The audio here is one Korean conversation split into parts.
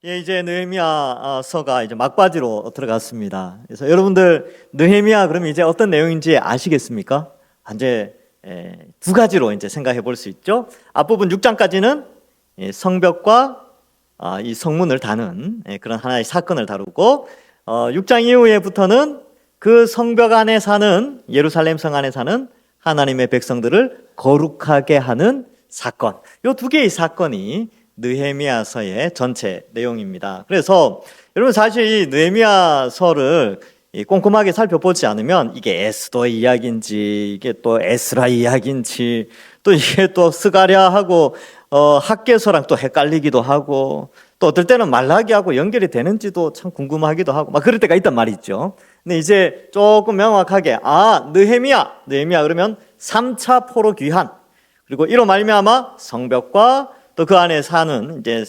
예, 이제 느헤미야서가 이제 막바지로 들어갔습니다. 그래서 여러분들 느헤미야 그러면 이제 어떤 내용인지 아시겠습니까? 이제 두 가지로 이제 생각해 볼 수 있죠. 앞부분 6장까지는 성벽과 이 성문을 다는 그런 하나의 사건을 다루고 6장 이후에부터는 그 성벽 안에 사는 예루살렘 성 안에 사는 하나님의 백성들을 거룩하게 하는 사건. 이 두 개의 사건이 느헤미야서의 전체 내용입니다. 그래서 여러분 사실 이 느헤미야서를 꼼꼼하게 살펴보지 않으면 이게 에스더 이야기인지 이게 또 에스라 이야기인지 또 이게 또 스가랴하고 학개서랑 또 헷갈리기도 하고 또 어떨 때는 말라기하고 연결이 되는지도 참 궁금하기도 하고 막 그럴 때가 있단 말이죠. 근데 이제 조금 명확하게 느헤미야 그러면 3차 포로 귀환 그리고 이로 말미암아 성벽과 또 그 안에 사는 이제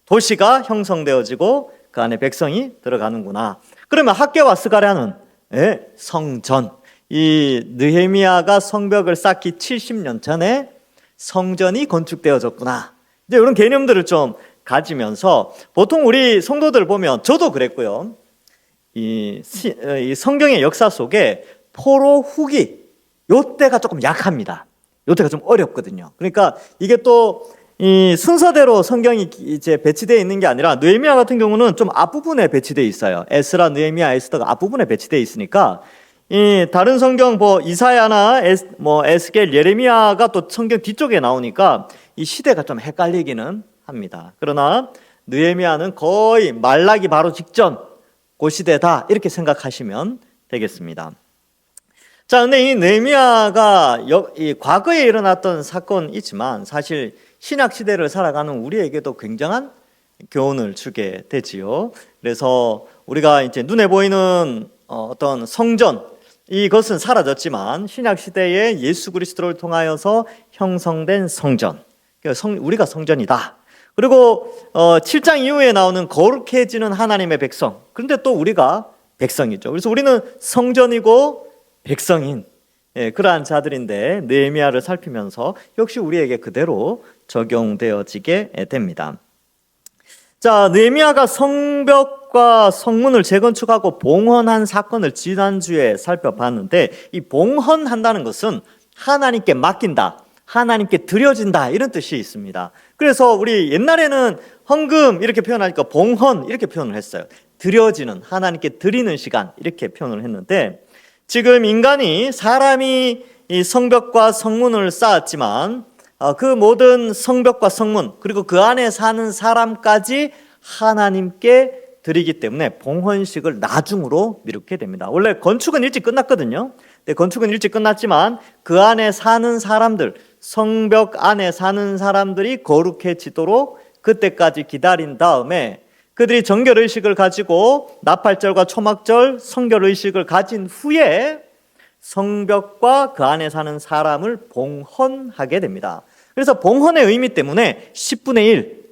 도시가 형성되어지고 그 안에 백성이 들어가는구나. 그러면 학개와 스가랴는 성전. 이 느헤미야가 성벽을 쌓기 70년 전에 성전이 건축되어졌구나. 이제 이런 개념들을 좀 가지면서 보통 우리 성도들 보면 저도 그랬고요. 이 성경의 역사 속에 포로 후기 요때가 조금 약합니다. 요때가 좀 어렵거든요. 그러니까 이게 또 이 순서대로 성경이 이제 배치되어 있는 게 아니라 느헤미야 같은 경우는 좀 앞부분에 배치되어 있어요. 에스라, 느헤미야, 에스더가 앞부분에 배치되어 있으니까 이 다른 성경 이사야나 에스겔, 예레미야가 또 성경 뒤쪽에 나오니까 이 시대가 좀 헷갈리기는 합니다. 그러나 느헤미야는 거의 말라기 바로 직전 그 시대다 이렇게 생각하시면 되겠습니다. 자, 근데 이 느헤미야가 이 과거에 일어났던 사건이지만 사실 신약 시대를 살아가는 우리에게도 굉장한 교훈을 주게 되지요. 그래서 우리가 이제 눈에 보이는 어떤 성전 이것은 사라졌지만 신약 시대에 예수 그리스도를 통하여서 형성된 성전, 우리가 성전이다. 그리고 7장 이후에 나오는 거룩해지는 하나님의 백성. 그런데 또 우리가 백성이죠. 그래서 우리는 성전이고 백성인 그러한 자들인데 느헤미야를 살피면서 역시 우리에게 그대로 적용되어지게 됩니다. 자, 느헤미야가 성벽과 성문을 재건축하고 봉헌한 사건을 지난주에 살펴봤는데 이 봉헌한다는 것은 하나님께 맡긴다, 하나님께 드려진다 이런 뜻이 있습니다. 그래서 우리 옛날에는 헌금 이렇게 표현하니까 봉헌 이렇게 표현을 했어요. 드려지는, 하나님께 드리는 시간 이렇게 표현을 했는데 지금 사람이 이 성벽과 성문을 쌓았지만 그 모든 성벽과 성문 그리고 그 안에 사는 사람까지 하나님께 드리기 때문에 봉헌식을 나중으로 미루게 됩니다. 원래 건축은 일찍 끝났거든요. 건축은 일찍 끝났지만 그 안에 사는 사람들, 성벽 안에 사는 사람들이 거룩해지도록 그때까지 기다린 다음에 그들이 정결의식을 가지고 나팔절과 초막절 성결의식을 가진 후에 성벽과 그 안에 사는 사람을 봉헌하게 됩니다. 그래서 봉헌의 의미 때문에 10분의 1,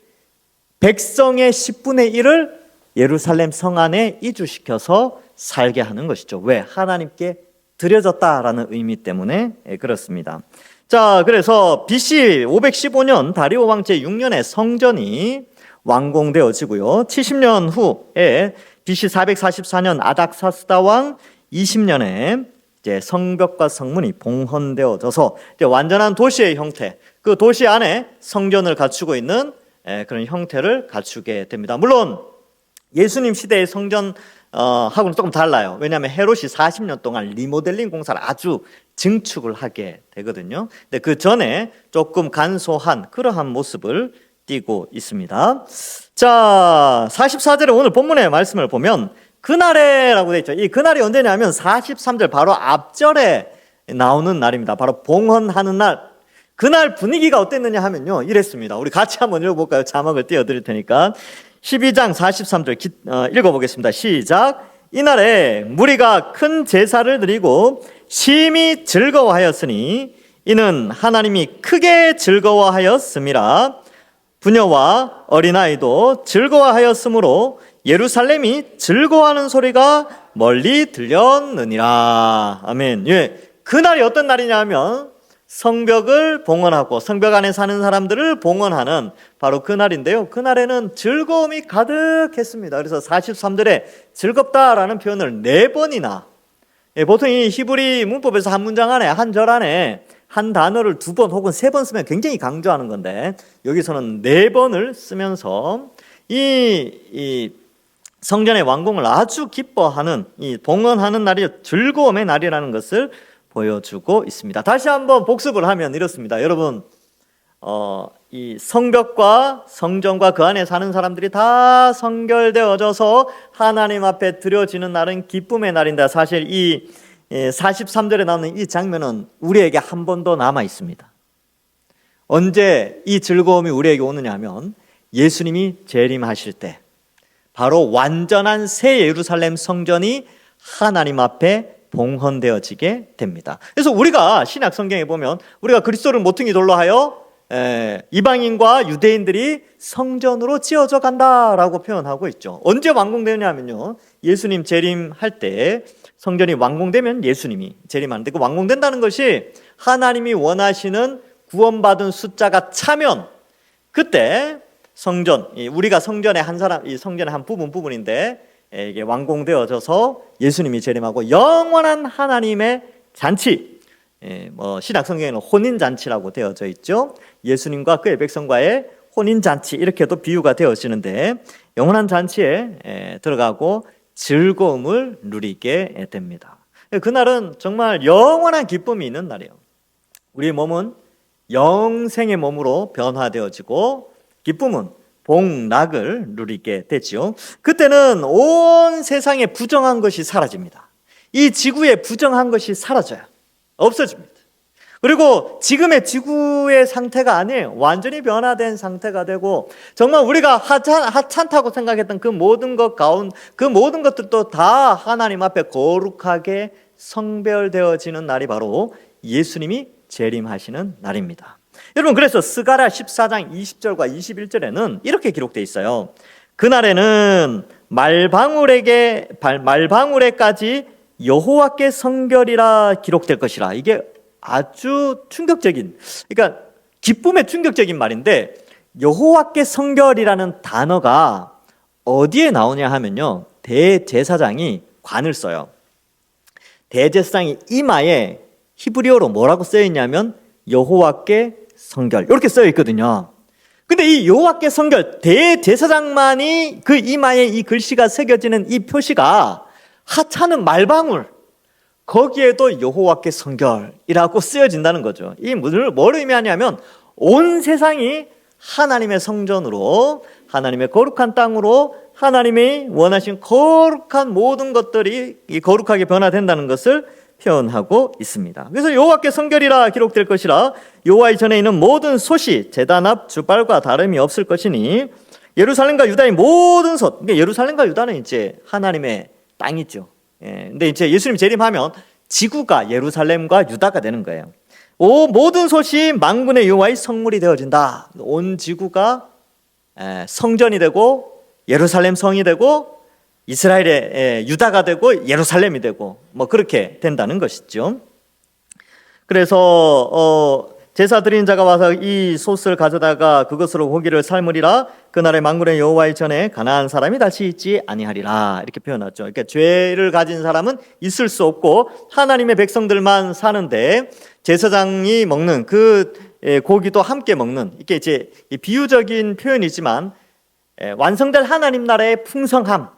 백성의 10분의 1을 예루살렘 성 안에 이주시켜서 살게 하는 것이죠. 왜? 하나님께 드려졌다라는 의미 때문에 그렇습니다. 자, 그래서 BC 515년 다리오 왕 제6년에 성전이 완공되어지고요. 70년 후에 BC 444년 아닥사스다 왕 20년에 이제 성벽과 성문이 봉헌되어져서 이제 완전한 도시의 형태, 그 도시 안에 성전을 갖추고 있는 그런 형태를 갖추게 됩니다. 물론 예수님 시대의 성전 하고는 조금 달라요. 왜냐하면 헤롯이 40년 동안 리모델링 공사를 아주 증축을 하게 되거든요. 근데 그 전에 조금 간소한 그러한 모습을 띄고 있습니다. 자, 44절에 오늘 본문의 말씀을 보면 그날에라고 되어 있죠. 이 그날이 언제냐면 43절 바로 앞절에 나오는 날입니다. 바로 봉헌하는 날. 그날 분위기가 어땠느냐 하면요, 이랬습니다. 우리 같이 한번 읽어볼까요? 자막을 띄워드릴 테니까 12장 43절 읽어보겠습니다. 시작. 이날에 무리가 큰 제사를 드리고 심히 즐거워하였으니 이는 하나님이 크게 즐거워하였음이라. 부녀와 어린아이도 즐거워하였으므로 예루살렘이 즐거워하는 소리가 멀리 들렸느니라. 아멘. 예, 그날이 어떤 날이냐 하면 성벽을 봉헌하고 성벽 안에 사는 사람들을 봉헌하는 바로 그날인데요. 그날에는 즐거움이 가득했습니다. 그래서 43절에 즐겁다라는 표현을 4번이나, 보통 이 히브리 문법에서 한 문장 안에, 한 절 안에 한 단어를 2번 혹은 3번 쓰면 굉장히 강조하는 건데, 여기서는 4번을 쓰면서 이 성전의 완공을 아주 기뻐하는, 이 봉헌하는 날이 즐거움의 날이라는 것을 보여주고 있습니다. 다시 한번 복습을 하면 이렇습니다. 여러분, 이 성벽과 성전과 그 안에 사는 사람들이 다 성결되어져서 하나님 앞에 드려지는 날은 기쁨의 날인데, 사실 이 43절에 나오는 이 장면은 우리에게 한 번 더 남아 있습니다. 언제 이 즐거움이 우리에게 오느냐 하면 예수님이 재림하실 때, 바로 완전한 새 예루살렘 성전이 하나님 앞에 봉헌되어지게 됩니다. 그래서 우리가 신약 성경에 보면 우리가 그리스도를 모퉁이 돌로 하여 이방인과 유대인들이 성전으로 지어져 간다라고 표현하고 있죠. 언제 완공되느냐 하면요, 예수님 재림할 때 성전이 완공되면 예수님이 재림하는데, 그 완공된다는 것이 하나님이 원하시는 구원받은 숫자가 차면, 그때 성전, 우리가 성전의 한 사람, 이 성전의 한 부분인데 이게 완공되어져서 예수님이 재림하고 영원한 하나님의 잔치, 신약 성경에는 혼인 잔치라고 되어져 있죠. 예수님과 그의 백성과의 혼인 잔치, 이렇게도 비유가 되어지는데, 영원한 잔치에 들어가고 즐거움을 누리게 됩니다. 그날은 정말 영원한 기쁨이 있는 날이에요. 우리의 몸은 영생의 몸으로 변화되어지고 기쁨은 복락을 누리게 되지요. 그때는 온 세상에 부정한 것이 사라집니다. 이 지구에 부정한 것이 사라져요. 없어집니다. 그리고 지금의 지구의 상태가 아니에요. 완전히 변화된 상태가 되고, 정말 우리가 하찮다고 생각했던 그 모든 것들도 다 하나님 앞에 거룩하게 성별되어지는 날이 바로 예수님이 재림하시는 날입니다. 여러분, 그래서 스가랴 14장 20절과 21절에는 이렇게 기록되어 있어요. 그날에는 말방울에까지 여호와께 성결이라 기록될 것이라. 이게 아주 충격적인, 그러니까 기쁨의 충격적인 말인데, 여호와께 성결이라는 단어가 어디에 나오냐 하면요, 대제사장이 관을 써요. 대제사장이 이마에 히브리어로 뭐라고 쓰여 있냐면 여호와께 성결, 이렇게 쓰여 있거든요. 근데 이 여호와께 성결, 대제사장만이 그 이마에 이 글씨가 새겨지는 이 표시가 하찮은 말방울, 거기에도 여호와께 성결이라고 쓰여진다는 거죠. 이 뭘 의미하냐면 온 세상이 하나님의 성전으로, 하나님의 거룩한 땅으로, 하나님이 원하신 거룩한 모든 것들이 거룩하게 변화된다는 것을 표현하고 있습니다. 그래서 여호와께 성결이라 기록될 것이라, 여호와의 전에 있는 모든 솥이 제단 앞 주발과 다름이 없을 것이니, 예루살렘과 유다의 모든 솥, 그러니까 예루살렘과 유다는 이제 하나님의 땅이죠. 근데 이제 예수님 재림하면 지구가 예루살렘과 유다가 되는 거예요. 모든 솥이 만군의 여호와의 성물이 되어진다. 온 지구가 성전이 되고 예루살렘 성이 되고 이스라엘의 유다가 되고 예루살렘이 되고 그렇게 된다는 것이죠. 그래서 제사 드리는 자가 와서 이 솥을 가져다가 그것으로 고기를 삶으리라. 그날에 만군의 여호와의 전에 가난한 사람이 다시 있지 아니하리라. 이렇게 표현하죠. 그러니까 죄를 가진 사람은 있을 수 없고 하나님의 백성들만 사는데, 제사장이 먹는 그 고기도 함께 먹는, 이게 이제 비유적인 표현이지만 완성될 하나님 나라의 풍성함,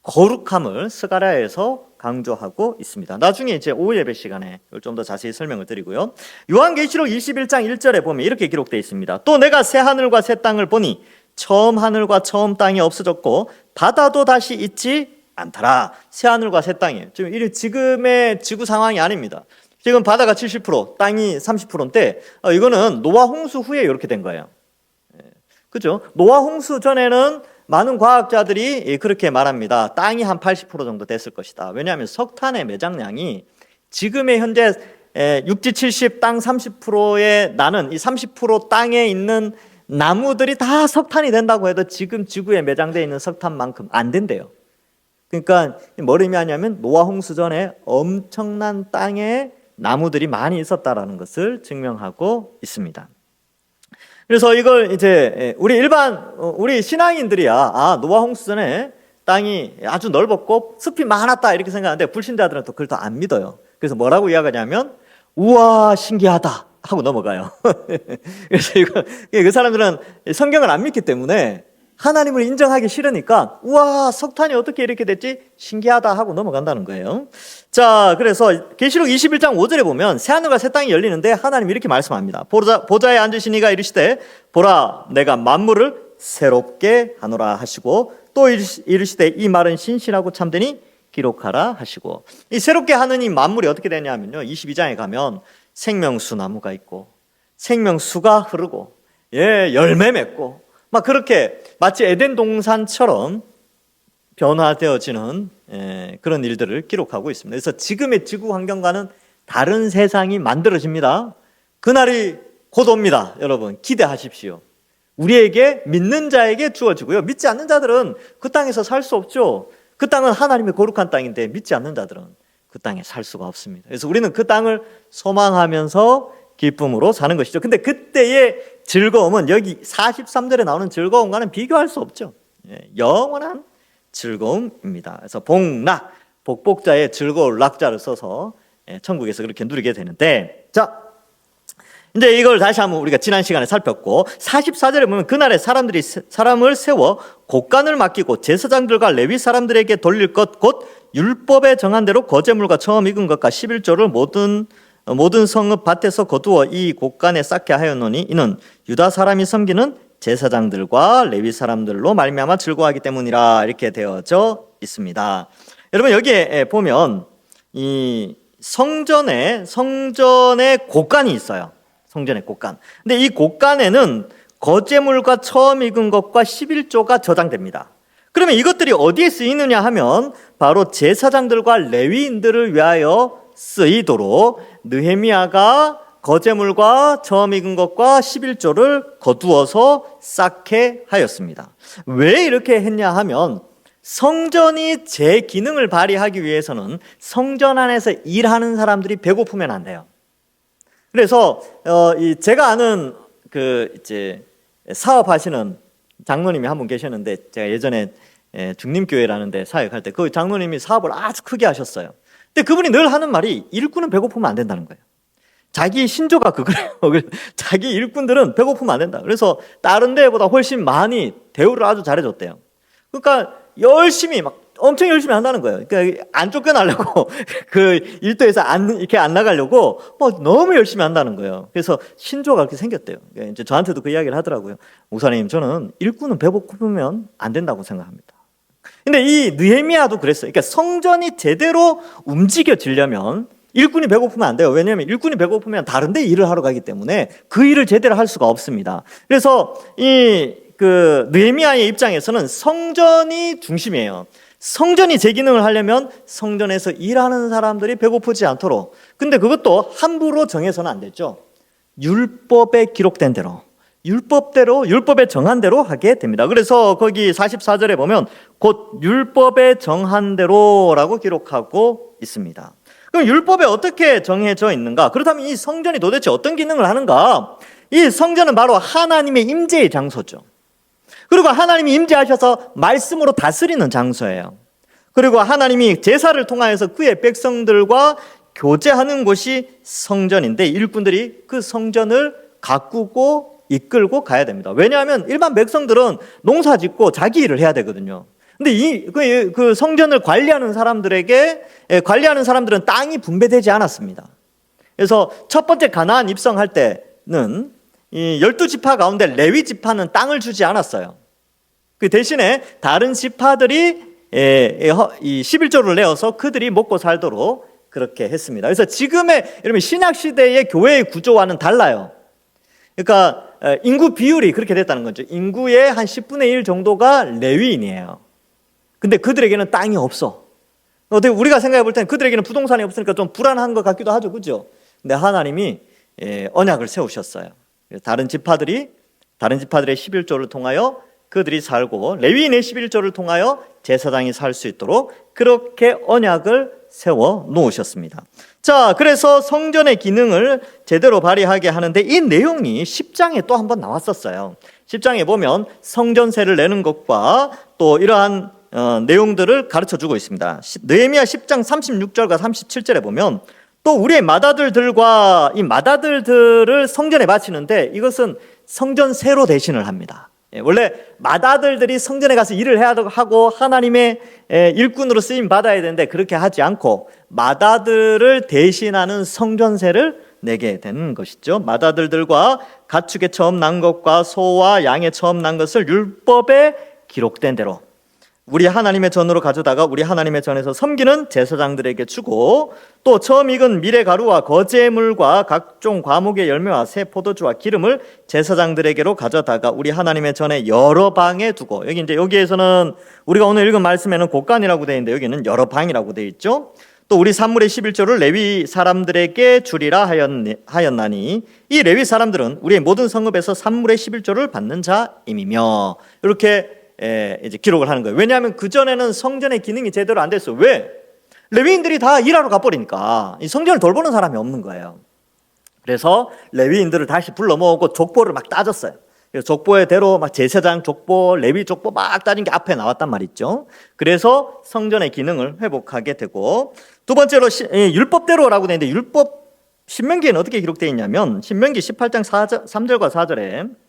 거룩함을 스가랴에서 강조하고 있습니다. 나중에 이제 오후 예배 시간에 좀 더 자세히 설명을 드리고요. 요한계시록 21장 1절에 보면 이렇게 기록되어 있습니다. 또 내가 새 하늘과 새 땅을 보니 처음 하늘과 처음 땅이 없어졌고 바다도 다시 있지 않더라. 새 하늘과 새 땅이에요. 지금의 지구 상황이 아닙니다. 지금 바다가 70%, 땅이 30%인데 이거는 노아 홍수 후에 이렇게 된 거예요. 그죠? 노아 홍수 전에는 많은 과학자들이 그렇게 말합니다. 땅이 한 80% 정도 됐을 것이다. 왜냐하면 석탄의 매장량이 지금의 현재 육지 70, 땅 30%에 나는 이 30% 땅에 있는 나무들이 다 석탄이 된다고 해도 지금 지구에 매장되어 있는 석탄만큼 안 된대요. 그러니까 뭘 의미하냐면 노아 홍수 전에 엄청난 땅의 나무들이 많이 있었다라는 것을 증명하고 있습니다. 그래서 이걸 이제 우리 신앙인들이야 노아 홍수전에 땅이 아주 넓었고 습이 많았다 이렇게 생각하는데 불신자들은 또 그걸 더 안 믿어요. 그래서 뭐라고 이야기하냐면 우와 신기하다 하고 넘어가요. 그래서 그 사람들은 성경을 안 믿기 때문에 하나님을 인정하기 싫으니까 우와 석탄이 어떻게 이렇게 됐지 신기하다 하고 넘어간다는 거예요. 자, 그래서 계시록 21장 5절에 보면 새하늘과 새 땅이 열리는데 하나님이 이렇게 말씀합니다. 보좌에 앉으신 이가 이르시되 보라 내가 만물을 새롭게 하노라 하시고 또 이르시되 이 말은 신실하고 참되니 기록하라 하시고, 이 새롭게 하는 이 만물이 어떻게 되냐면요 22장에 가면 생명수 나무가 있고 생명수가 흐르고 열매 맺고 막 그렇게 마치 에덴 동산처럼 변화되어지는 그런 일들을 기록하고 있습니다. 그래서 지금의 지구 환경과는 다른 세상이 만들어집니다. 그날이 곧 옵니다. 여러분 기대하십시오. 우리에게 믿는 자에게 주어지고요. 믿지 않는 자들은 그 땅에서 살 수 없죠. 그 땅은 하나님의 거룩한 땅인데 믿지 않는 자들은 그 땅에 살 수가 없습니다. 그래서 우리는 그 땅을 소망하면서 기쁨으로 사는 것이죠. 근데 그때의 즐거움은 여기 43절에 나오는 즐거움과는 비교할 수 없죠. 영원한 즐거움입니다. 그래서 복락, 복복자의 즐거울 낙자를 써서 천국에서 그렇게 누리게 되는데, 자 이제 이걸 다시 한번 우리가 지난 시간에 살폈고 44절에 보면 그날에 사람을 세워 곡간을 맡기고 제사장들과 레위 사람들에게 돌릴 것 곧 율법에 정한 대로 거제물과 처음 익은 것과 11조를 모든 성읍 밭에서 거두어 이 곡간에 쌓게 하였노니 이는 유다 사람이 섬기는 제사장들과 레위 사람들로 말미암아 즐거워하기 때문이라 이렇게 되어져 있습니다. 여러분 여기에 보면 이 성전에 곡간이 있어요. 성전의 곡간. 근데 이 곡간에는 거제물과 처음 익은 것과 11조가 저장됩니다. 그러면 이것들이 어디에 쓰이느냐 하면 바로 제사장들과 레위인들을 위하여 쓰이도록 느헤미야가 거제물과 처음 익은 것과 11조를 거두어서 쌓게 하였습니다. 왜 이렇게 했냐 하면 성전이 제 기능을 발휘하기 위해서는 성전 안에서 일하는 사람들이 배고프면 안 돼요. 그래서 제가 아는 이제 사업하시는 장로님이 한 분 계셨는데 제가 예전에 중림교회라는 데 사역할 때 그 장로님이 사업을 아주 크게 하셨어요. 근데 그분이 늘 하는 말이 일꾼은 배고프면 안 된다는 거예요. 자기 신조가 그거예요. 자기 일꾼들은 배고프면 안 된다. 그래서 다른 데보다 훨씬 많이 대우를 아주 잘해줬대요. 그러니까 엄청 열심히 한다는 거예요. 그러니까 안 쫓겨나려고 그 일도에서 이렇게 안 나가려고 너무 열심히 한다는 거예요. 그래서 신조가 그렇게 생겼대요. 이제 저한테도 그 이야기를 하더라고요. 목사님, 저는 일꾼은 배고프면 안 된다고 생각합니다. 근데 이 느헤미야도 그랬어요. 그러니까 성전이 제대로 움직여지려면 일꾼이 배고프면 안 돼요. 왜냐하면 일꾼이 배고프면 다른 데 일을 하러 가기 때문에 그 일을 제대로 할 수가 없습니다. 그래서 느헤미야의 입장에서는 성전이 중심이에요. 성전이 제 기능을 하려면 성전에서 일하는 사람들이 배고프지 않도록, 근데 그것도 함부로 정해서는 안 됐죠. 율법에 기록된 대로, 율법에 정한 대로 하게 됩니다. 그래서 거기 44절에 보면 곧 율법에 정한 대로라고 기록하고 있습니다. 그럼 율법에 어떻게 정해져 있는가? 그렇다면 이 성전이 도대체 어떤 기능을 하는가? 이 성전은 바로 하나님의 임재의 장소죠. 그리고 하나님이 임재하셔서 말씀으로 다스리는 장소예요. 그리고 하나님이 제사를 통하여서 그의 백성들과 교제하는 곳이 성전인데 일꾼들이 그 성전을 가꾸고 이끌고 가야 됩니다. 왜냐하면 일반 백성들은 농사 짓고 자기 일을 해야 되거든요. 근데 그 성전을 관리하는 사람들은 땅이 분배되지 않았습니다. 그래서 첫 번째 가나안 입성할 때는 이 12지파 가운데 레위 지파는 땅을 주지 않았어요. 그 대신에 다른 지파들이 이 11조를 내어서 그들이 먹고 살도록 그렇게 했습니다. 그래서 지금의 여러분 신약 시대의 교회의 구조와는 달라요. 그러니까 인구 비율이 그렇게 됐다는 거죠. 인구의 한 10분의 1 정도가 레위인이에요. 근데 그들에게는 땅이 없어. 어떻게 우리가 생각해 볼 때는 그들에게는 부동산이 없으니까 좀 불안한 것 같기도 하죠, 그죠? 근데 하나님이 언약을 세우셨어요. 다른 지파들의 11조를 통하여 그들이 살고 레위인의 11조를 통하여 제사장이 살 수 있도록 그렇게 언약을 세워 놓으셨습니다. 자, 그래서 성전의 기능을 제대로 발휘하게 하는데 이 내용이 10장에 또 한 번 나왔었어요. 10장에 보면 성전세를 내는 것과 또 이러한 내용들을 가르쳐주고 있습니다. 느헤미야 10장 36절과 37절에 보면 또 우리의 맏아들들과 이 맏아들들을 성전에 바치는데 이것은 성전세로 대신을 합니다. 원래 맏아들들이 성전에 가서 일을 해야 하고 하나님의 일꾼으로 쓰임 받아야 되는데 그렇게 하지 않고 맏아들을 대신하는 성전세를 내게 되는 것이죠. 맏아들들과 가축에 처음 난 것과 소와 양에 처음 난 것을 율법에 기록된 대로 우리 하나님의 전으로 가져다가 우리 하나님의 전에서 섬기는 제사장들에게 주고 또 처음 익은 미레가루와 거제물과 각종 과목의 열매와 새 포도주와 기름을 제사장들에게로 가져다가 우리 하나님의 전에 여러 방에 두고 여기 이제 여기에서는 우리가 오늘 읽은 말씀에는 곳간이라고 되어 있는데 여기는 여러 방이라고 되어 있죠. 또 우리 산물의 11조를 레위 사람들에게 주리라 하였나니 이 레위 사람들은 우리의 모든 성읍에서 산물의 11조를 받는 자임이며 이렇게 이제 기록을 하는 거예요. 왜냐하면 그전에는 성전의 기능이 제대로 안 됐어요. 왜? 레위인들이 다 일하러 가버리니까 이 성전을 돌보는 사람이 없는 거예요. 그래서 레위인들을 다시 불러 모으고 족보를 막 따졌어요. 그래서 족보의 대로 막 제사장 족보, 레위 족보 막 따진 게 앞에 나왔단 말이죠. 그래서 성전의 기능을 회복하게 되고 두 번째로 율법대로라고 되어 있는데 율법 신명기에는 어떻게 기록되어 있냐면 신명기 18장 3절과 4절에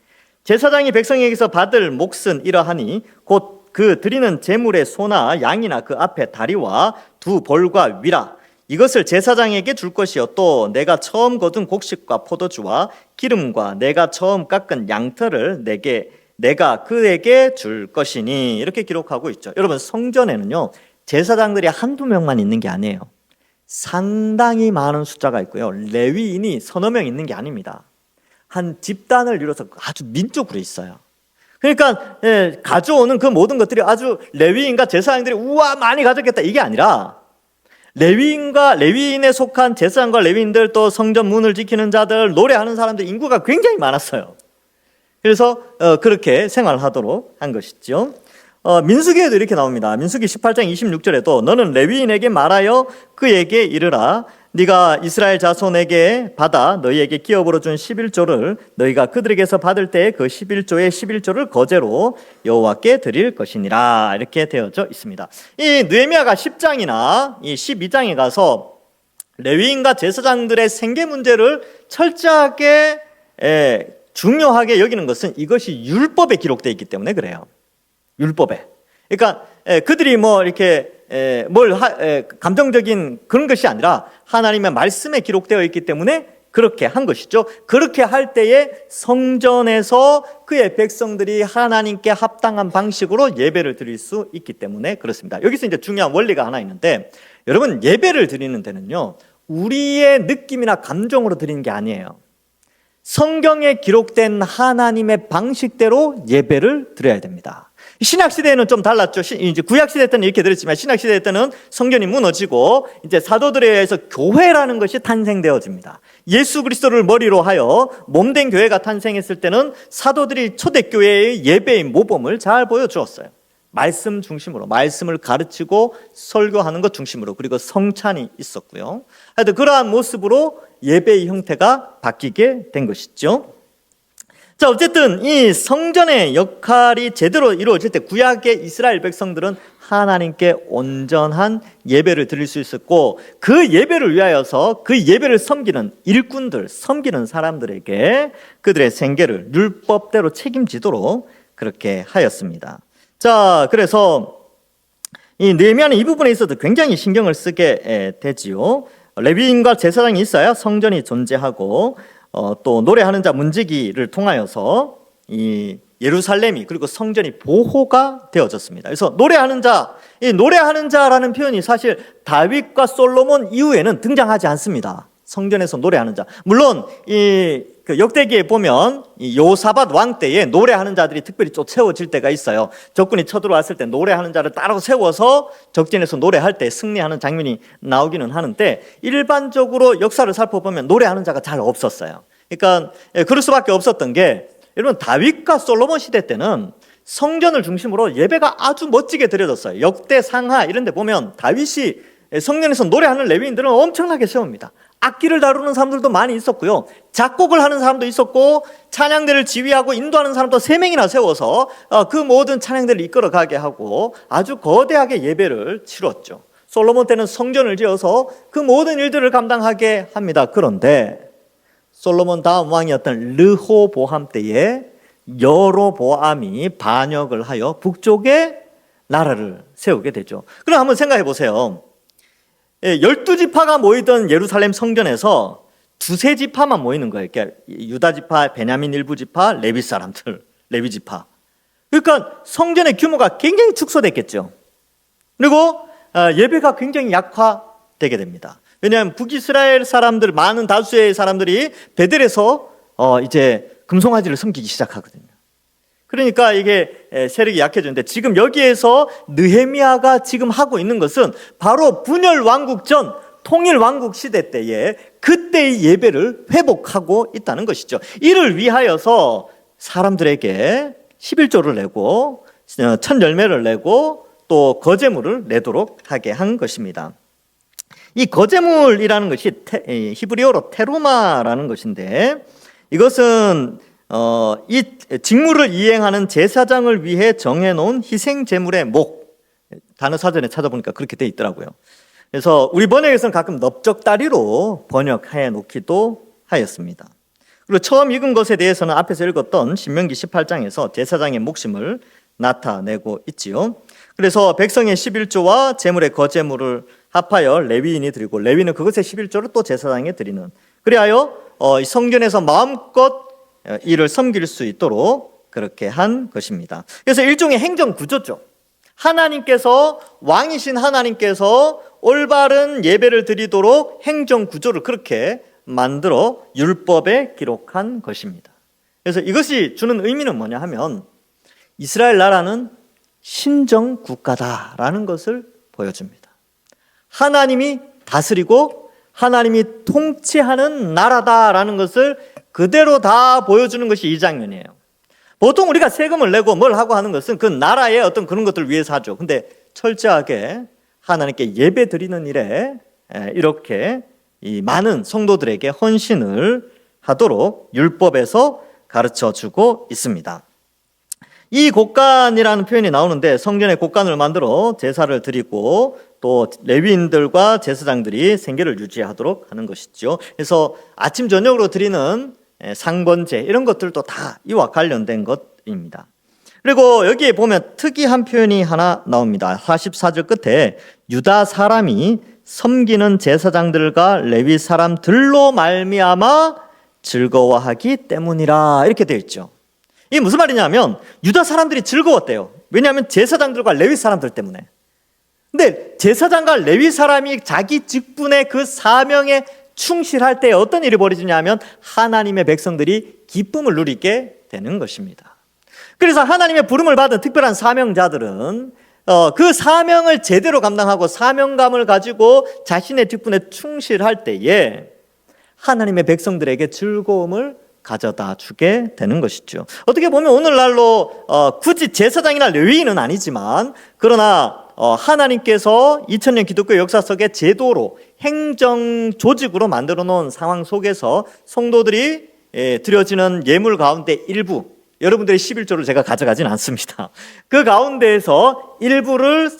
제사장이 백성에게서 받을 몫은 이러하니 곧 그 드리는 제물의 소나 양이나 그 앞에 다리와 두 볼과 위라 이것을 제사장에게 줄 것이요 또 내가 처음 거둔 곡식과 포도주와 기름과 내가 처음 깎은 양털을 내가 그에게 줄 것이니 이렇게 기록하고 있죠. 여러분 성전에는요 제사장들이 한두 명만 있는 게 아니에요. 상당히 많은 숫자가 있고요. 레위인이 서너 명 있는 게 아닙니다. 한 집단을 이뤄서 아주 민족으로 있어요. 그러니까 가져오는 그 모든 것들이 아주 레위인과 제사장들이 우와 많이 가졌겠다 이게 아니라 레위인에 속한 제사장과 레위인들 또 성전 문을 지키는 자들 노래하는 사람들 인구가 굉장히 많았어요. 그래서 그렇게 생활하도록 한 것이죠. 민수기에도 이렇게 나옵니다. 민수기 18장 26절에도 너는 레위인에게 말하여 그에게 이르라 네가 이스라엘 자손에게 받아 너희에게 기업으로 준 11조를 너희가 그들에게서 받을 때 그 11조의 11조를 거제로 여호와께 드릴 것이니라 이렇게 되어져 있습니다. 이 느헤미야가 10장이나 이 12장에 가서 레위인과 제사장들의 생계 문제를 철저하게 중요하게 여기는 것은 이것이 율법에 기록되어 있기 때문에 그래요. 율법에. 그러니까 그들이 뭐 이렇게 감정적인 그런 것이 아니라 하나님의 말씀에 기록되어 있기 때문에 그렇게 한 것이죠. 그렇게 할 때에 성전에서 그의 백성들이 하나님께 합당한 방식으로 예배를 드릴 수 있기 때문에 그렇습니다. 여기서 이제 중요한 원리가 하나 있는데 여러분 예배를 드리는 데는요 우리의 느낌이나 감정으로 드리는 게 아니에요. 성경에 기록된 하나님의 방식대로 예배를 드려야 됩니다. 신약 시대에는 좀 달랐죠. 이제 구약 시대 때는 이렇게 들었지만 신약 시대 때는 성전이 무너지고 이제 사도들에 의해서 교회라는 것이 탄생되어집니다. 예수 그리스도를 머리로 하여 몸된 교회가 탄생했을 때는 사도들이 초대교회의 예배의 모범을 잘 보여주었어요. 말씀 중심으로 말씀을 가르치고 설교하는 것 중심으로 그리고 성찬이 있었고요. 하여튼 그러한 모습으로 예배의 형태가 바뀌게 된 것이죠. 자, 어쨌든 이 성전의 역할이 제대로 이루어질 때 구약의 이스라엘 백성들은 하나님께 온전한 예배를 드릴 수 있었고 그 예배를 위하여서 그 예배를 섬기는 일꾼들, 섬기는 사람들에게 그들의 생계를 율법대로 책임지도록 그렇게 하였습니다. 자, 그래서 이 느헤미야는 이 부분에 있어서 굉장히 신경을 쓰게 되지요. 레위인과 제사장이 있어야 성전이 존재하고 또 노래하는 자 문지기를 통하여서 이 예루살렘이 그리고 성전이 보호가 되어졌습니다. 그래서 노래하는 자, 이 노래하는 자라는 표현이 사실 다윗과 솔로몬 이후에는 등장하지 않습니다. 성전에서 노래하는 자. 물론 그 역대기에 보면 이 요사밧 왕 때에 노래하는 자들이 특별히 쫓아오질 때가 있어요. 적군이 쳐들어왔을 때 노래하는 자를 따로 세워서 적진에서 노래할 때 승리하는 장면이 나오기는 하는데 일반적으로 역사를 살펴보면 노래하는 자가 잘 없었어요. 그러니까 그럴 수밖에 없었던 게 여러분 다윗과 솔로몬 시대 때는 성전을 중심으로 예배가 아주 멋지게 드려졌어요. 역대 상하 이런 데 보면 다윗이 성전에서 노래하는 레위인들은 엄청나게 세웁니다. 악기를 다루는 사람들도 많이 있었고요. 작곡을 하는 사람도 있었고 찬양대를 지휘하고 인도하는 사람도 3명이나 세워서 그 모든 찬양대를 이끌어가게 하고 아주 거대하게 예배를 치렀죠. 솔로몬 때는 성전을 지어서 그 모든 일들을 감당하게 합니다. 그런데 솔로몬 다음 왕이었던 르호보암 때에 여로보암이 반역을 하여 북쪽에 나라를 세우게 되죠. 그럼 한번 생각해 보세요. 12지파가 모이던 예루살렘 성전에서 2-3지파만 모이는 거예요. 그러니까 유다지파, 베냐민 일부 지파, 레위 사람들, 레위 지파. 그러니까 성전의 규모가 굉장히 축소됐겠죠. 그리고 예배가 굉장히 약화되게 됩니다. 왜냐하면 북이스라엘 사람들, 많은 다수의 사람들이 베델에서 이제 금송아지를 섬기기 시작하거든요. 그러니까 이게 세력이 약해지는데 지금 여기에서 느헤미야가 지금 하고 있는 것은 바로 분열 왕국 전 통일 왕국 시대 때에 그때의 예배를 회복하고 있다는 것이죠. 이를 위하여서 사람들에게 11조를 내고 첫 열매를 내고 또 거제물을 내도록 하게 한 것입니다. 이 거제물이라는 것이 히브리어로 테루마라는 것인데 이것은 이 직무를 이행하는 제사장을 위해 정해놓은 희생 제물의 목, 단어 사전에 찾아보니까 그렇게 돼 있더라고요. 그래서 우리 번역에서는 가끔 넓적다리로 번역해 놓기도 하였습니다. 그리고 처음 읽은 것에 대해서는 앞에서 읽었던 신명기 18장에서 제사장의 몫임을 나타내고 있지요. 그래서 백성의 11조와 제물의 거제물을 합하여 레위인이 드리고 레위는 그것의 11조를 또 제사장에 드리는, 그리하여 성전에서 마음껏 이를 섬길 수 있도록 그렇게 한 것입니다. 그래서 일종의 행정 구조죠. 하나님께서, 왕이신 하나님께서 올바른 예배를 드리도록 행정 구조를 그렇게 만들어 율법에 기록한 것입니다. 그래서 이것이 주는 의미는 뭐냐 하면 이스라엘 나라는 신정 국가다라는 것을 보여줍니다. 하나님이 다스리고 하나님이 통치하는 나라다라는 것을 그대로 다 보여주는 것이 이 장면이에요. 보통 우리가 세금을 내고 뭘 하고 하는 것은 그 나라의 어떤 그런 것들을 위해서 하죠. 근데 철저하게 하나님께 예배 드리는 일에 이렇게 이 많은 성도들에게 헌신을 하도록 율법에서 가르쳐 주고 있습니다. 이 곡간이라는 표현이 나오는데 성전의 곡간을 만들어 제사를 드리고 또 레위인들과 제사장들이 생계를 유지하도록 하는 것이죠. 그래서 아침 저녁으로 드리는 상번제 이런 것들도 다 이와 관련된 것입니다. 그리고 여기에 보면 특이한 표현이 하나 나옵니다. 44절 끝에 유다 사람이 섬기는 제사장들과 레위 사람들로 말미암아 즐거워하기 때문이라 이렇게 되어 있죠. 이게 무슨 말이냐면 유다 사람들이 즐거웠대요. 왜냐하면 제사장들과 레위 사람들 때문에. 근데 제사장과 레위 사람이 자기 직분의 그 사명에 충실할 때 어떤 일이 벌어지냐면 하나님의 백성들이 기쁨을 누리게 되는 것입니다. 그래서 하나님의 부름을 받은 특별한 사명자들은 그 사명을 제대로 감당하고 사명감을 가지고 자신의 직분에 충실할 때에 하나님의 백성들에게 즐거움을 가져다 주게 되는 것이죠. 어떻게 보면 오늘날로 굳이 제사장이나 레위인은 아니지만 그러나 하나님께서 2000년 기독교 역사 속의 제도로 행정 조직으로 만들어 놓은 상황 속에서 성도들이 드려지는 예물 가운데 일부, 여러분들의 11조를 제가 가져가진 않습니다. 그 가운데에서 일부를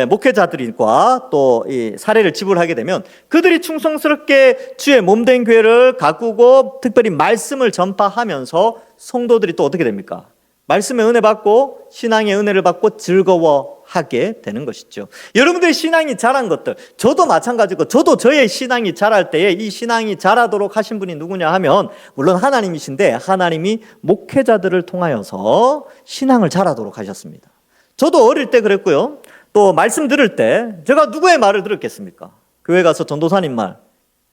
목회자들과 또 이 사례를 지불하게 되면 그들이 충성스럽게 주의 몸된 교회를 가꾸고 특별히 말씀을 전파하면서 성도들이 또 어떻게 됩니까? 말씀의 은혜 받고 신앙의 은혜를 받고 즐거워하게 되는 것이죠. 여러분들의 신앙이 자란 것들, 저도 마찬가지고 저도 저의 신앙이 자랄 때에 이 신앙이 자라도록 하신 분이 누구냐 하면 물론 하나님이신데 하나님이 목회자들을 통하여서 신앙을 자라도록 하셨습니다. 저도 어릴 때 그랬고요. 또 말씀 들을 때 제가 누구의 말을 들었겠습니까? 교회 가서 전도사님 말,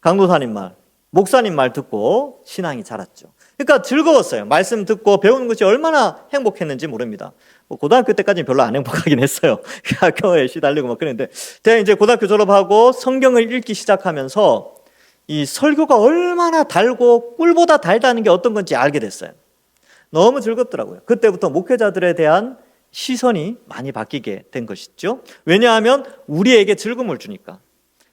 강도사님 말, 목사님 말 듣고 신앙이 자랐죠. 그러니까 즐거웠어요. 말씀 듣고 배우는 것이 얼마나 행복했는지 모릅니다. 고등학교 때까지는 별로 안 행복하긴 했어요. 학교에 시달리고 막 그랬는데 제가 이제 고등학교 졸업하고 성경을 읽기 시작하면서 이 설교가 얼마나 달고 꿀보다 달다는 게 어떤 건지 알게 됐어요. 너무 즐겁더라고요. 그때부터 목회자들에 대한 시선이 많이 바뀌게 된 것이죠. 왜냐하면 우리에게 즐거움을 주니까.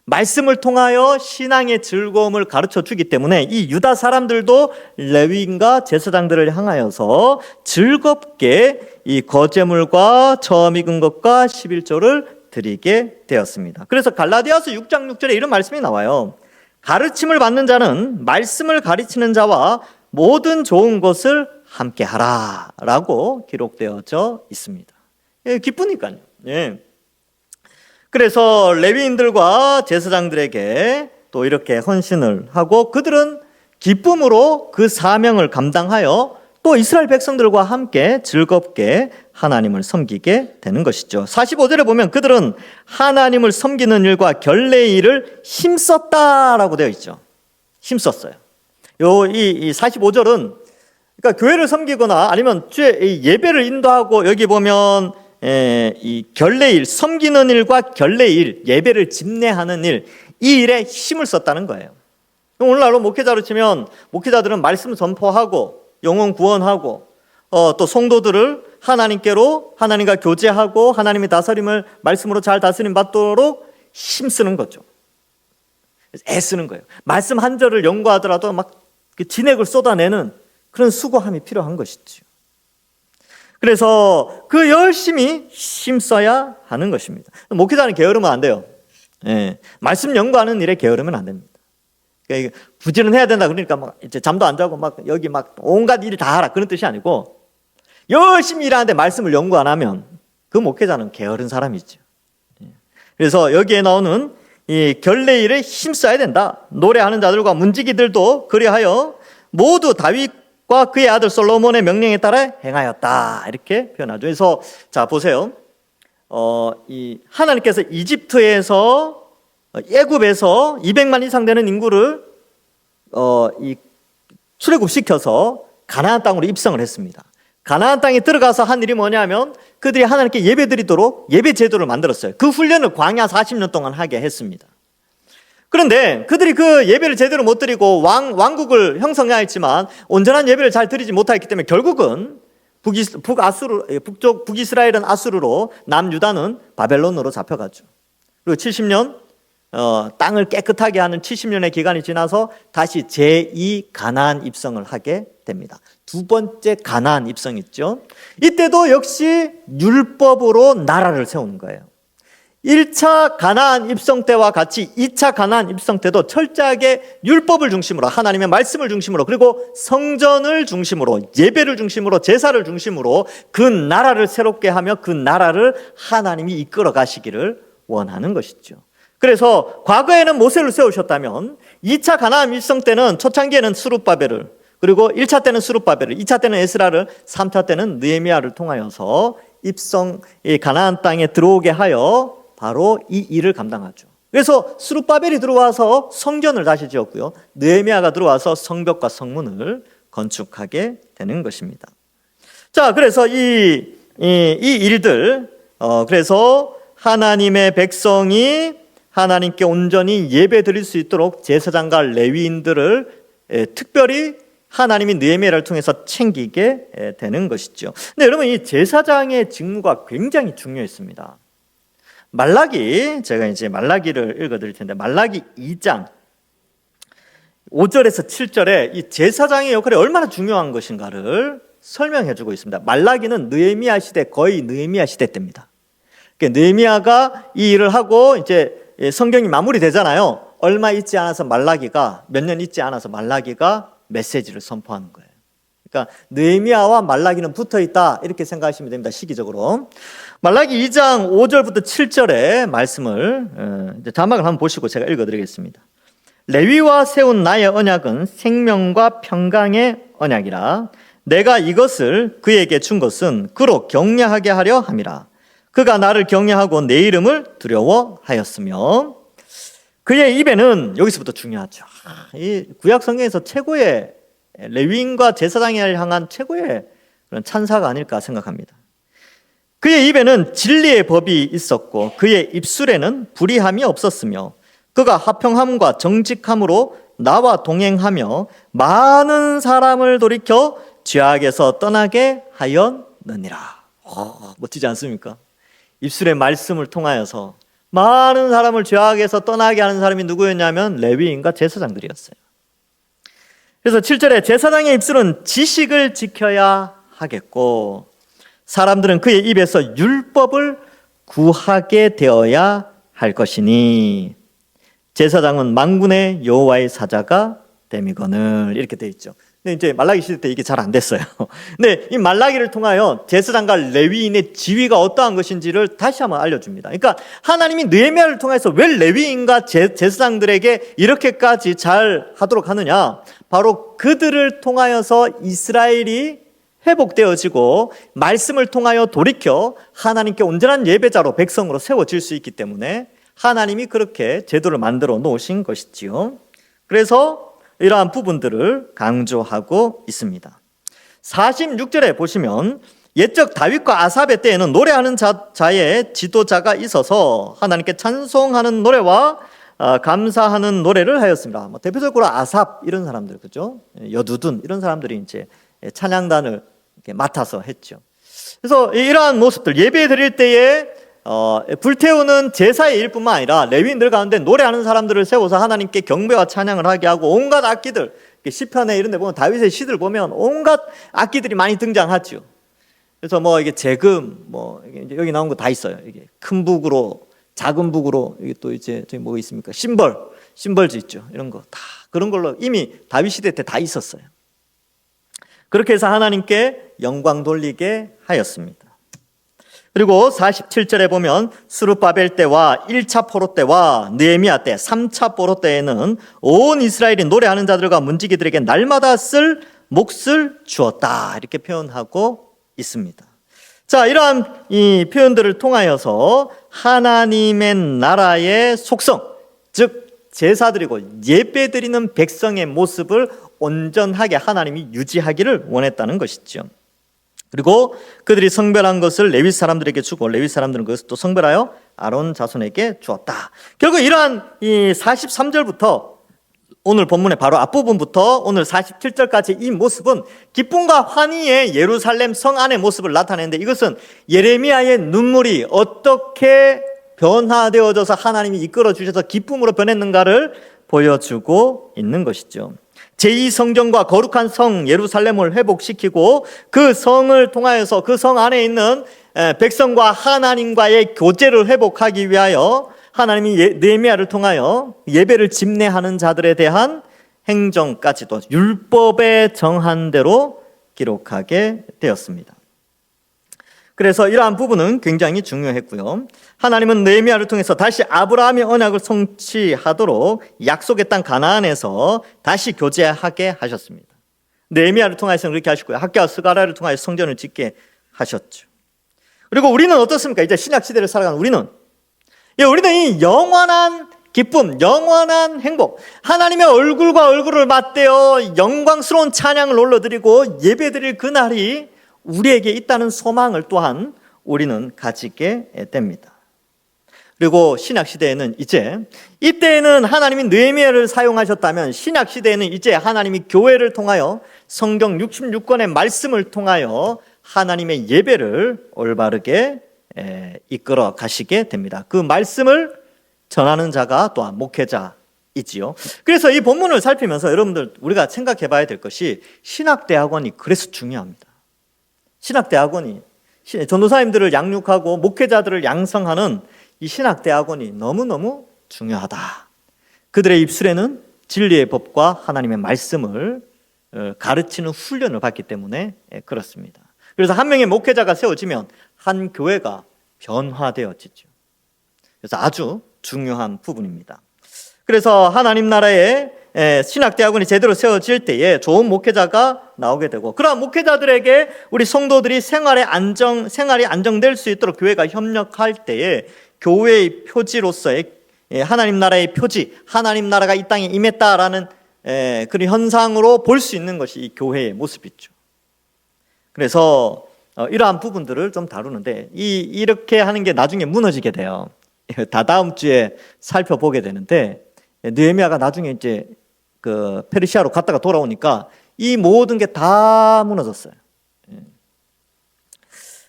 말씀을 통하여 신앙의 즐거움을 가르쳐 주기 때문에 이 유다 사람들도 레위인과 제사장들을 향하여서 즐겁게 이 거제물과 처음 익은 것과 11조를 드리게 되었습니다. 그래서 갈라디아서 6장 6절에 이런 말씀이 나와요. 가르침을 받는 자는 말씀을 가르치는 자와 모든 좋은 것을 함께 하라 라고 기록되어져 있습니다. 예, 기쁘니까요. 예. 그래서 레위인들과 제사장들에게 또 이렇게 헌신을 하고 그들은 기쁨으로 그 사명을 감당하여 또 이스라엘 백성들과 함께 즐겁게 하나님을 섬기게 되는 것이죠. 45절에 보면 그들은 하나님을 섬기는 일과 결례의 일을 힘썼다라고 되어 있죠. 힘썼어요. 이 45절은 그러니까 교회를 섬기거나 아니면 예배를 인도하고 여기 보면 이 결례일, 섬기는 일과 결례일, 예배를 집례하는 일, 이 일에 힘을 썼다는 거예요. 오늘날로 목회자로 치면 목회자들은 말씀 전포하고 영혼 구원하고 또 성도들을 하나님께로 하나님과 교제하고 하나님의 다스림을 말씀으로 잘 다스림 받도록 힘쓰는 거죠. 애쓰는 거예요. 말씀 한 절을 연구하더라도 막 진액을 쏟아내는 그런 수고함이 필요한 것이죠. 그래서 그 열심히 힘써야 하는 것입니다. 목회자는 게으르면 안 돼요. 예, 말씀 연구하는 일에 게으르면 안 됩니다. 그러니까 부지런해야 된다 그러니까 막 이제 잠도 안 자고 막 여기 막 온갖 일 다 하라 그런 뜻이 아니고 열심히 일하는데 말씀을 연구 안 하면 그 목회자는 게으른 사람이죠. 예. 그래서 여기에 나오는 이 결례일에 힘써야 된다. 노래하는 자들과 문지기들도 그리하여 모두 다윗과 그의 아들 솔로몬의 명령에 따라 행하였다. 이렇게 표현하죠. 그래서 자 보세요. 이 하나님께서 이집트에서 애굽에서 200만 이상 되는 인구를 이 출애굽시켜서 가나안 땅으로 입성을 했습니다. 가나안 땅에 들어가서 한 일이 뭐냐면 그들이 하나님께 예배드리도록 예배 제도를 만들었어요. 그 훈련을 광야 40년 동안 하게 했습니다. 그런데 그들이 그 예배를 제대로 못 드리고 왕국을 형성해야 했지만 온전한 예배를 잘 드리지 못했기 때문에 결국은 북이스라엘은 아수르로 남유다는 바벨론으로 잡혀가죠. 그리고 70년 땅을 깨끗하게 하는 70년의 기간이 지나서 다시 제2 가나안 입성을 하게 됩니다. 두 번째 가나안 입성 있죠. 이때도 역시 율법으로 나라를 세우는 거예요. 1차 가나안 입성 때와 같이 2차 가나안 입성 때도 철저하게 율법을 중심으로 하나님의 말씀을 중심으로 그리고 성전을 중심으로 예배를 중심으로 제사를 중심으로 그 나라를 새롭게 하며 그 나라를 하나님이 이끌어 가시기를 원하는 것이죠. 그래서 과거에는 모세를 세우셨다면 2차 가나안 입성 때는 초창기에는 스룹바벨을 그리고 1차 때는 스룹바벨을 2차 때는 에스라를 3차 때는 느헤미야를 통하여서 입성 가나안 땅에 들어오게 하여 바로 이 일을 감당하죠. 그래서 스룹바벨이 들어와서 성전을 다시 지었고요. 느헤미야가 들어와서 성벽과 성문을 건축하게 되는 것입니다. 자, 그래서 이 일들 그래서 하나님의 백성이 하나님께 온전히 예배 드릴 수 있도록 제사장과 레위인들을 특별히 하나님이 느헤미야를 통해서 챙기게 되는 것이죠. 근데 여러분 이 제사장의 직무가 굉장히 중요했습니다. 제가 이제 말라기를 읽어드릴 텐데 말라기 2장 5절에서 7절에 이 제사장의 역할이 얼마나 중요한 것인가를 설명해주고 있습니다. 말라기는 느헤미야 시대 거의 느헤미야 시대 때입니다. 그러니까 느헤미야가 이 일을 하고 이제 성경이 마무리되잖아요. 얼마 있지 않아서 몇 년 있지 않아서 말라기가 메시지를 선포하는 거예요. 그러니까 느헤미야와 말라기는 붙어 있다 이렇게 생각하시면 됩니다. 시기적으로. 말라기 2장 5절부터 7절의 말씀을 자막을 한번 보시고 제가 읽어드리겠습니다. 레위와 세운 나의 언약은 생명과 평강의 언약이라 내가 이것을 그에게 준 것은 그로 격려하게 하려 함이라. 그가 나를 격려하고 내 이름을 두려워하였으며 그의 입에는 여기서부터 중요하죠. 이 구약 성경에서 최고의 레위인과 제사장을 향한 최고의 그런 찬사가 아닐까 생각합니다. 그의 입에는 진리의 법이 있었고 그의 입술에는 불의함이 없었으며 그가 화평함과 정직함으로 나와 동행하며 많은 사람을 돌이켜 죄악에서 떠나게 하였느니라. 멋지지 않습니까? 입술의 말씀을 통하여서 많은 사람을 죄악에서 떠나게 하는 사람이 누구였냐면 레위인과 제사장들이었어요. 그래서 7절에 제사장의 입술은 지식을 지켜야 하겠고 사람들은 그의 입에서 율법을 구하게 되어야 할 것이니 제사장은 만군의 여호와의 사자가 됨이거늘 이렇게 돼 있죠. 근데 이제 말라기 시대 때 이게 잘 안 됐어요. 근데 이 말라기를 통하여 제사장과 레위인의 지위가 어떠한 것인지를 다시 한번 알려줍니다. 그러니까 하나님이 느헤미야를 통해서 왜 레위인과 제사장들에게 이렇게까지 잘 하도록 하느냐? 바로 그들을 통하여서 이스라엘이 회복되어지고 말씀을 통하여 돌이켜 하나님께 온전한 예배자로 백성으로 세워질 수 있기 때문에 하나님이 그렇게 제도를 만들어 놓으신 것이지요. 그래서 이러한 부분들을 강조하고 있습니다. 46절에 보시면 옛적 다윗과 아삽의 때에는 노래하는 자의 지도자가 있어서 하나님께 찬송하는 노래와 감사하는 노래를 하였습니다. 대표적으로 아삽 이런 사람들, 그죠? 여두둔 이런 사람들이 이제 찬양단을 이렇게 맡아서 했죠. 그래서 이러한 모습들 예배 드릴 때에 불태우는 제사의 일뿐만 아니라 레위인들 가운데 노래하는 사람들을 세워서 하나님께 경배와 찬양을 하게 하고 온갖 악기들, 시편에 이런 데 보면 다윗의 시들 보면 온갖 악기들이 많이 등장하죠. 그래서 이게 재금, 여기 나온 거 다 있어요. 이게 큰 북으로, 작은 북으로, 이게 또 이제 저기 뭐 있습니까? 심벌즈 있죠. 이런 거 다 그런 걸로 이미 다윗 시대 때 다 있었어요. 그렇게 해서 하나님께 영광 돌리게 하였습니다. 그리고 47절에 보면 스룹바벨 때와 1차 포로 때와 느헤미야 때, 3차 포로 때에는 온 이스라엘이 노래하는 자들과 문지기들에게 날마다 쓸 몫을 주었다 이렇게 표현하고 있습니다. 자, 이러한 이 표현들을 통하여서 하나님의 나라의 속성, 즉 제사드리고 예배드리는 백성의 모습을 온전하게 하나님이 유지하기를 원했다는 것이죠. 그리고 그들이 성별한 것을 레위 사람들에게 주고 레위 사람들은 그것을 또 성별하여 아론 자손에게 주었다. 결국 이러한 이 43절부터 오늘 본문의 바로 앞부분부터 오늘 47절까지 이 모습은 기쁨과 환희의 예루살렘 성 안의 모습을 나타내는데 이것은 예레미야의 눈물이 어떻게 변화되어져서 하나님이 이끌어 주셔서 기쁨으로 변했는가를 보여주고 있는 것이죠. 제2성전과 거룩한 성 예루살렘을 회복시키고 그 성을 통하여서 그 성 안에 있는 백성과 하나님과의 교제를 회복하기 위하여 하나님이 느헤미야를 통하여 예배를 집례하는 자들에 대한 행정까지도 율법에 정한 대로 기록하게 되었습니다. 그래서 이러한 부분은 굉장히 중요했고요. 하나님은 느헤미야를 통해서 다시 아브라함의 언약을 성취하도록 약속의 땅 가나안에서 다시 교제하게 하셨습니다. 느헤미야를 통해서 그렇게 하셨고요. 학개와 스가랴를 통하여 성전을 짓게 하셨죠. 그리고 우리는 어떻습니까? 이제 신약 시대를 살아가는 우리는 이 영원한 기쁨, 영원한 행복, 하나님의 얼굴과 얼굴을 맞대어 영광스러운 찬양을 올려드리고 예배드릴 그날이 우리에게 있다는 소망을 또한 우리는 가지게 됩니다. 그리고 신약시대에는 이때에는 하나님이 느헤미야를 사용하셨다면 신약시대에는 이제 하나님이 교회를 통하여 성경 66권의 말씀을 통하여 하나님의 예배를 올바르게 이끌어 가시게 됩니다. 그 말씀을 전하는 자가 또한 목회자이지요. 그래서 이 본문을 살피면서 여러분들 우리가 생각해 봐야 될 것이 신학대학원이 그래서 중요합니다. 신학대학원이 전도사님들을 양육하고 목회자들을 양성하는 이 신학대학원이 너무너무 중요하다. 그들의 입술에는 진리의 법과 하나님의 말씀을 가르치는 훈련을 받기 때문에 그렇습니다. 그래서 한 명의 목회자가 세워지면 한 교회가 변화되어지죠. 그래서 아주 중요한 부분입니다. 그래서 하나님 나라의 신학대학원이 제대로 세워질 때에 좋은 목회자가 나오게 되고 그러한 목회자들에게 우리 성도들이 생활이 안정될 수 있도록 교회가 협력할 때에 교회의 표지로서의 하나님 나라의 표지, 하나님 나라가 이 땅에 임했다라는 그런 현상으로 볼 수 있는 것이 이 교회의 모습이죠. 그래서 이러한 부분들을 좀 다루는데 이렇게 하는 게 나중에 무너지게 돼요. 다다음 주에 살펴보게 되는데 느헤미야가 나중에 이제 그 페르시아로 갔다가 돌아오니까 이 모든 게 다 무너졌어요.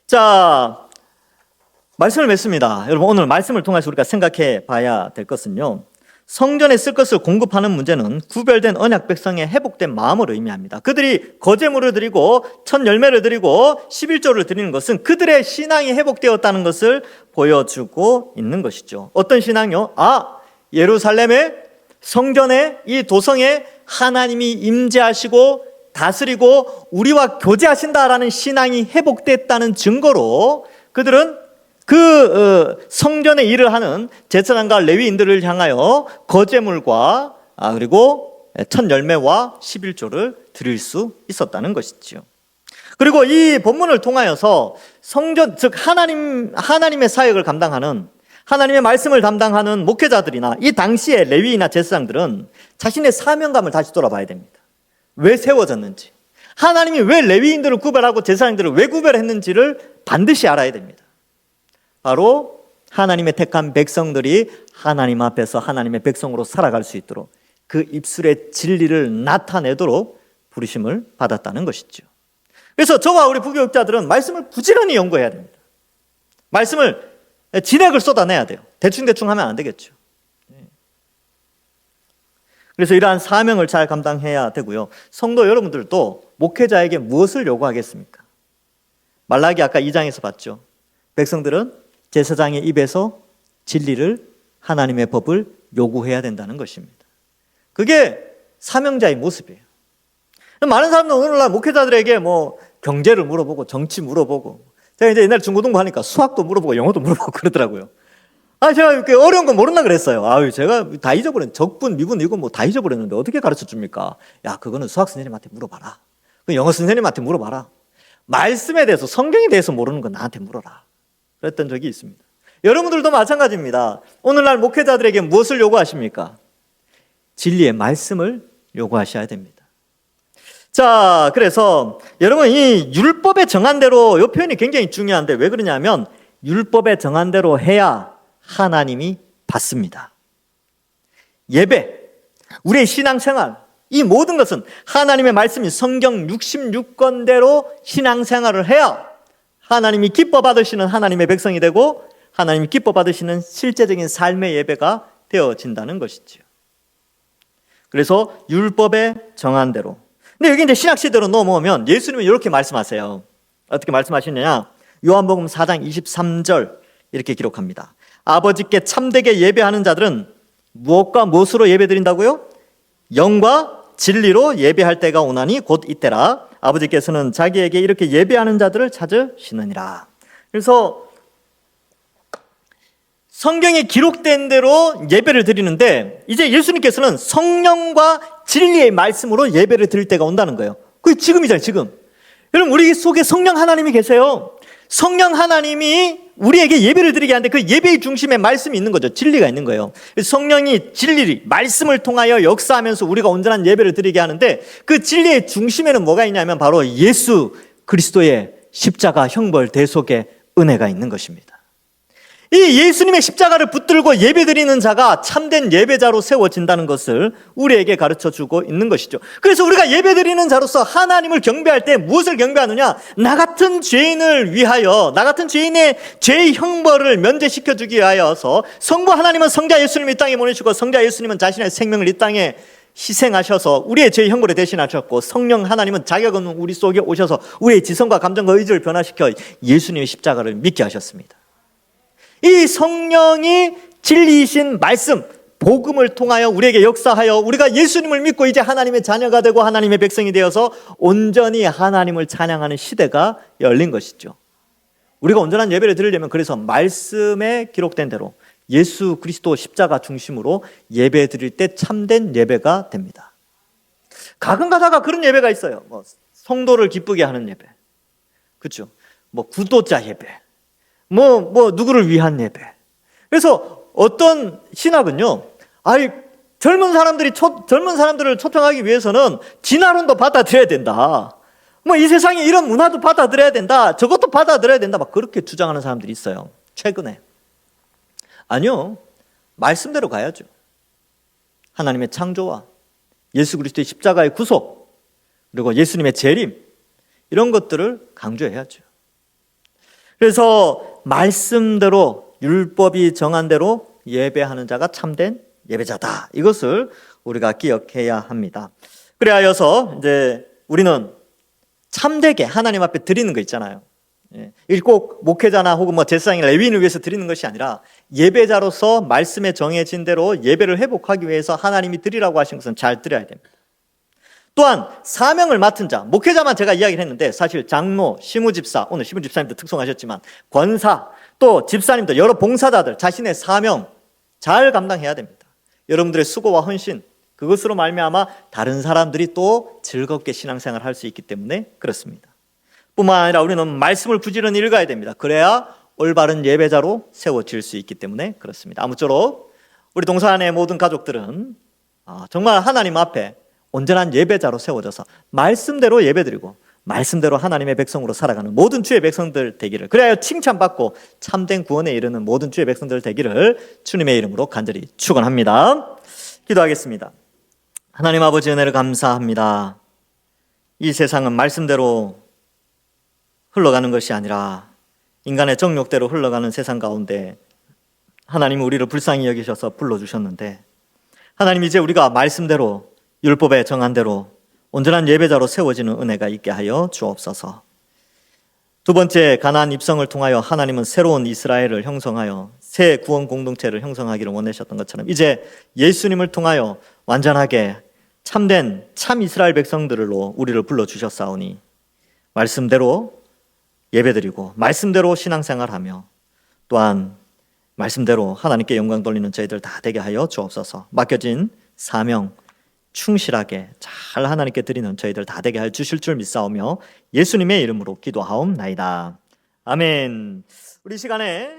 자, 말씀을 맺습니다. 여러분, 오늘 말씀을 통해서 우리가 생각해 봐야 될 것은요, 성전에 쓸 것을 공급하는 문제는 구별된 언약 백성의 회복된 마음을 의미합니다. 그들이 거제물을 드리고 첫 열매를 드리고 11조를 드리는 것은 그들의 신앙이 회복되었다는 것을 보여주고 있는 것이죠. 어떤 신앙이요? 예루살렘의 성전에, 이 도성에 하나님이 임재하시고 다스리고 우리와 교제하신다라는 신앙이 회복됐다는 증거로 그들은 성전에 일을 하는 제사장과 레위인들을 향하여 거제물과 그리고 첫 열매와 11조를 드릴 수 있었다는 것이죠. 그리고 이 본문을 통하여서 성전, 즉 하나님의 사역을 감당하는, 하나님의 말씀을 담당하는 목회자들이나 이 당시의 레위이나 제사장들은 자신의 사명감을 다시 돌아봐야 됩니다. 왜 세워졌는지, 하나님이 왜 레위인들을 구별하고 제사장들을 왜 구별했는지를 반드시 알아야 됩니다. 바로 하나님의 택한 백성들이 하나님 앞에서 하나님의 백성으로 살아갈 수 있도록 그 입술의 진리를 나타내도록 부르심을 받았다는 것이죠. 그래서 저와 우리 부교육자들은 말씀을 부지런히 연구해야 됩니다. 말씀을 진액을 쏟아내야 돼요. 대충대충 하면 안 되겠죠. 그래서 이러한 사명을 잘 감당해야 되고요. 성도 여러분들도 목회자에게 무엇을 요구하겠습니까? 말라기 아까 2장에서 봤죠. 백성들은 제사장의 입에서 진리를, 하나님의 법을 요구해야 된다는 것입니다. 그게 사명자의 모습이에요. 많은 사람들은 오늘날 목회자들에게 경제를 물어보고 정치 물어보고, 제가 이제 옛날에 중고등부 하니까 수학도 물어보고 영어도 물어보고 그러더라고요. 제가 이렇게 어려운 거 모른다 그랬어요. 제가 다 잊어버렸는데, 적분, 미분, 이거 다 잊어버렸는데 어떻게 가르쳐 줍니까? 그거는 수학 선생님한테 물어봐라. 영어 선생님한테 물어봐라. 말씀에 대해서, 성경에 대해서 모르는 건 나한테 물어라. 그랬던 적이 있습니다. 여러분들도 마찬가지입니다. 오늘날 목회자들에게 무엇을 요구하십니까? 진리의 말씀을 요구하셔야 됩니다. 자, 그래서 여러분, 이 율법에 정한 대로, 이 표현이 굉장히 중요한데 왜 그러냐면 율법에 정한 대로 해야 하나님이 받습니다. 예배, 우리의 신앙생활, 이 모든 것은 하나님의 말씀인 성경 66권대로 신앙생활을 해야 하나님이 기뻐 받으시는 하나님의 백성이 되고 하나님이 기뻐 받으시는 실제적인 삶의 예배가 되어진다는 것이지요. 그래서 율법에 정한 대로. 근데 여기 이제 신학시대로 넘어오면 예수님은 이렇게 말씀하세요. 어떻게 말씀하시느냐? 요한복음 4장 23절 이렇게 기록합니다. 아버지께 참되게 예배하는 자들은 무엇과 무엇으로 예배드린다고요? 영과 진리로 예배할 때가 오나니 곧 이때라. 아버지께서는 자기에게 이렇게 예배하는 자들을 찾으시느니라. 그래서 성경에 기록된 대로 예배를 드리는데 이제 예수님께서는 성령과 진리의 말씀으로 예배를 드릴 때가 온다는 거예요. 그게 지금이잖아요, 지금. 여러분, 우리 속에 성령 하나님이 계세요. 성령 하나님이 우리에게 예배를 드리게 하는데 그 예배의 중심에 말씀이 있는 거죠. 진리가 있는 거예요. 성령이 진리, 말씀을 통하여 역사하면서 우리가 온전한 예배를 드리게 하는데 그 진리의 중심에는 뭐가 있냐면 바로 예수 그리스도의 십자가 형벌 대속의 은혜가 있는 것입니다. 이 예수님의 십자가를 붙들고 예배드리는 자가 참된 예배자로 세워진다는 것을 우리에게 가르쳐주고 있는 것이죠. 그래서 우리가 예배드리는 자로서 하나님을 경배할 때 무엇을 경배하느냐? 나 같은 죄인을 위하여, 나 같은 죄인의 죄의 형벌을 면제시켜주기 위하여서 성부 하나님은 성자 예수님을 이 땅에 보내시고 성자 예수님은 자신의 생명을 이 땅에 희생하셔서 우리의 죄의 형벌을 대신하셨고 성령 하나님은 자격 없는 우리 속에 오셔서 우리의 지성과 감정과 의지를 변화시켜 예수님의 십자가를 믿게 하셨습니다. 이 성령이 진리이신 말씀, 복음을 통하여 우리에게 역사하여 우리가 예수님을 믿고 이제 하나님의 자녀가 되고 하나님의 백성이 되어서 온전히 하나님을 찬양하는 시대가 열린 것이죠. 우리가 온전한 예배를 드리려면 그래서 말씀에 기록된 대로 예수 그리스도 십자가 중심으로 예배 드릴 때 참된 예배가 됩니다. 가끔 가다가 그런 예배가 있어요. 성도를 기쁘게 하는 예배, 그렇죠? 구도자 예배, 누구를 위한 예배. 그래서 어떤 신학은요, 젊은 사람들을 초청하기 위해서는 진화론도 받아들여야 된다. 이 세상에 이런 문화도 받아들여야 된다. 저것도 받아들여야 된다. 그렇게 주장하는 사람들이 있어요. 최근에. 아니요. 말씀대로 가야죠. 하나님의 창조와 예수 그리스도의 십자가의 구속, 그리고 예수님의 재림, 이런 것들을 강조해야죠. 그래서 말씀대로 율법이 정한 대로 예배하는 자가 참된 예배자다. 이것을 우리가 기억해야 합니다. 그래야여서 이제 우리는 참되게 하나님 앞에 드리는 거 있잖아요. 이게 꼭 목회자나 혹은 뭐 제사장이 레위인을 위해서 드리는 것이 아니라 예배자로서 말씀에 정해진 대로 예배를 회복하기 위해서 하나님이 드리라고 하신 것은 잘 드려야 됩니다. 또한 사명을 맡은 자, 목회자만 제가 이야기를 했는데 사실 장로, 시무집사, 오늘 시무집사님도 특송하셨지만 권사, 또 집사님들, 여러 봉사자들 자신의 사명 잘 감당해야 됩니다. 여러분들의 수고와 헌신, 그것으로 말미암아 다른 사람들이 또 즐겁게 신앙생활을 할 수 있기 때문에 그렇습니다. 뿐만 아니라 우리는 말씀을 부지런히 읽어야 됩니다. 그래야 올바른 예배자로 세워질 수 있기 때문에 그렇습니다. 아무쪼록 우리 동산의 모든 가족들은 정말 하나님 앞에 온전한 예배자로 세워져서 말씀대로 예배드리고 말씀대로 하나님의 백성으로 살아가는 모든 주의 백성들 되기를, 그래야 칭찬받고 참된 구원에 이르는 모든 주의 백성들 되기를 주님의 이름으로 간절히 축원합니다. 기도하겠습니다. 하나님 아버지 은혜를 감사합니다. 이 세상은 말씀대로 흘러가는 것이 아니라 인간의 정욕대로 흘러가는 세상 가운데 하나님은 우리를 불쌍히 여기셔서 불러주셨는데, 하나님 이제 우리가 말씀대로 율법에 정한 대로 온전한 예배자로 세워지는 은혜가 있게 하여 주옵소서. 두 번째, 가나안 입성을 통하여 하나님은 새로운 이스라엘을 형성하여 새 구원 공동체를 형성하기를 원하셨던 것처럼 이제 예수님을 통하여 완전하게 참된 참 이스라엘 백성들로 우리를 불러주셨사오니 말씀대로 예배드리고 말씀대로 신앙생활하며 또한 말씀대로 하나님께 영광 돌리는 저희들 다 되게 하여 주옵소서. 맡겨진 사명 충실하게 잘 하나님께 드리는 저희들 다 되게 하여 주실 줄 믿사오며 예수님의 이름으로 기도하옵나이다. 아멘. 우리 시간에